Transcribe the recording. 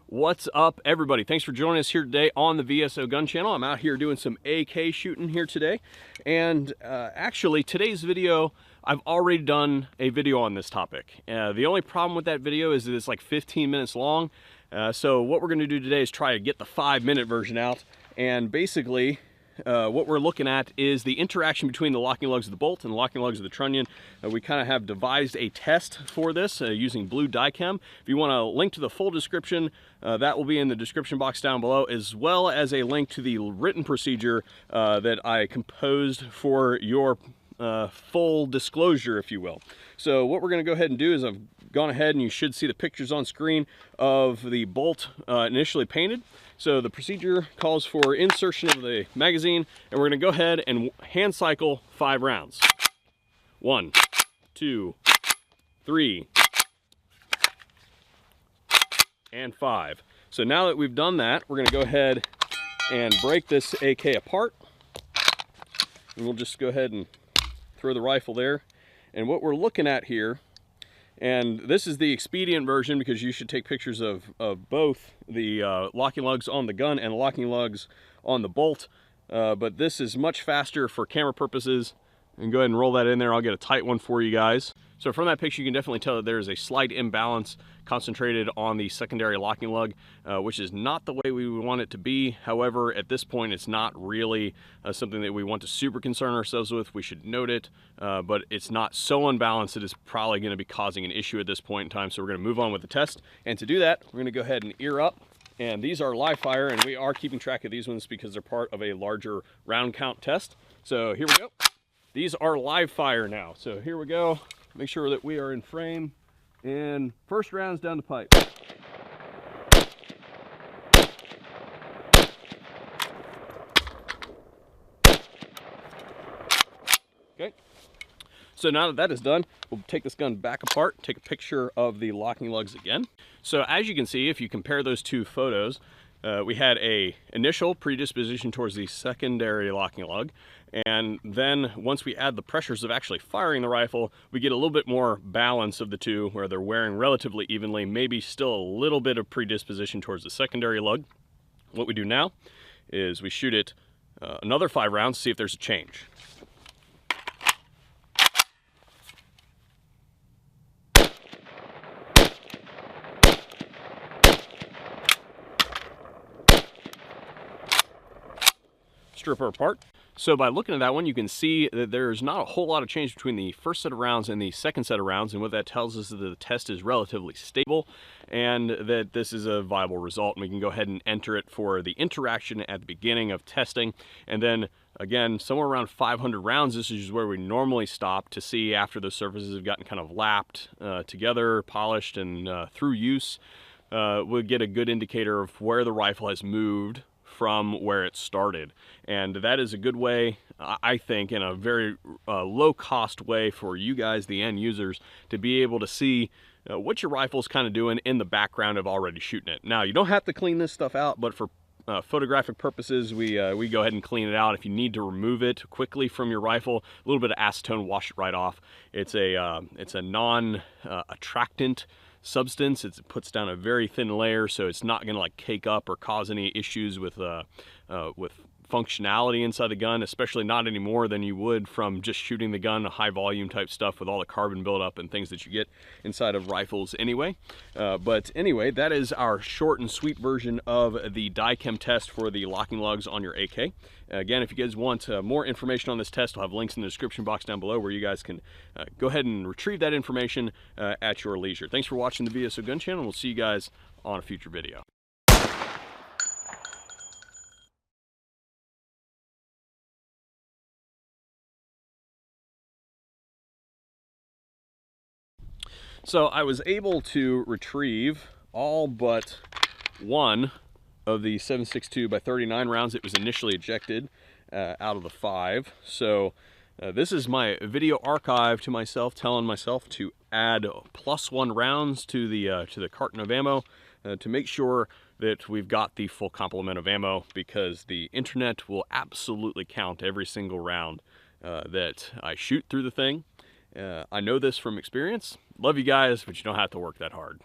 What's up, everybody? Thanks for joining us here today on the VSO Gun Channel. I'm out here doing some AK shooting here today. And actually, today's video, I've already done a video on this topic. The only problem with that video is that it's like 15 minutes long. So what we're going to do today is try to get the 5-minute version out. And basically, what we're looking at is the interaction between the locking lugs of the bolt and the locking lugs of the trunnion. We kind of have devised a test for this using blue die-chem. If you want a link to the full description, that will be in the description box down below, as well as a link to the written procedure that I composed for your full disclosure, if you will. So what we're going to go ahead and do is I've gone ahead, and you should see the pictures on screen of the bolt initially painted. So the procedure calls for insertion of the magazine, and we're going to go ahead and hand cycle 5 rounds. 1, 2, 3, and 5. So now that we've done that, we're going to go ahead and break this AK apart. And we'll just go ahead and throw the rifle there. And what we're looking at here, and this is the expedient version because you should take pictures of both the locking lugs on the gun and locking lugs on the bolt. But this is much faster for camera purposes. And go ahead and roll that in there. I'll get a tight one for you guys. So from that picture, you can definitely tell that there is a slight imbalance concentrated on the secondary locking lug, which is not the way we would want it to be. However, at this point, it's not really something that we want to super concern ourselves with. We should note it, but it's not so unbalanced that it's probably going to be causing an issue at this point in time. So we're going to move on with the test. And to do that, we're going to go ahead and ear up. And these are live fire, and we are keeping track of these ones because they're part of a larger round count test. So here we go. These are live fire now. So here we go. Make sure that we are in frame. And first round's down the pipe. Okay. So now that that is done, we'll take this gun back apart, take a picture of the locking lugs again. So as you can see, if you compare those two photos, we had a initial predisposition towards the secondary locking lug, and then once we add the pressures of actually firing the rifle, we get a little bit more balance of the two where they're wearing relatively evenly, maybe still a little bit of predisposition towards the secondary lug. What we do now is we shoot it another 5 rounds to see if there's a change. Strip her apart. So by looking at that one, you can see that there's not a whole lot of change between the first set of rounds and the second set of rounds, and what that tells us is that the test is relatively stable and that this is a viable result, and we can go ahead and enter it for the interaction at the beginning of testing. And then again, somewhere around 500 rounds, this is where we normally stop to see after those surfaces have gotten kind of lapped together, polished, and through use, we'll get a good indicator of where the rifle has moved from where it started. And that is a good way, I think, in a very low cost way for you guys, the end users, to be able to see what your rifle's kind of doing in the background of already shooting it. Now, you don't have to clean this stuff out, but for photographic purposes, we go ahead and clean it out. If you need to remove it quickly from your rifle, a little bit of acetone, wash it right off. It's a non-attractant substance. It puts down a very thin layer, so it's not going to like cake up or cause any issues with functionality inside the gun, especially not any more than you would from just shooting the gun, high volume type stuff with all the carbon buildup and things that you get inside of rifles anyway. But anyway, that is our short and sweet version of the die-chem test for the locking lugs on your AK. Again, if you guys want more information on this test, I'll have links in the description box down below where you guys can go ahead and retrieve that information at your leisure. Thanks for watching the VSO Gun Channel. We'll see you guys on a future video. So I was able to retrieve all but one of the 7.62 by 39 rounds that was initially ejected out of the 5. So this is my video archive to myself, telling myself to add +1 rounds to the carton of ammo to make sure that we've got the full complement of ammo, because the internet will absolutely count every single round that I shoot through the thing. I know this from experience. Love you guys, but you don't have to work that hard.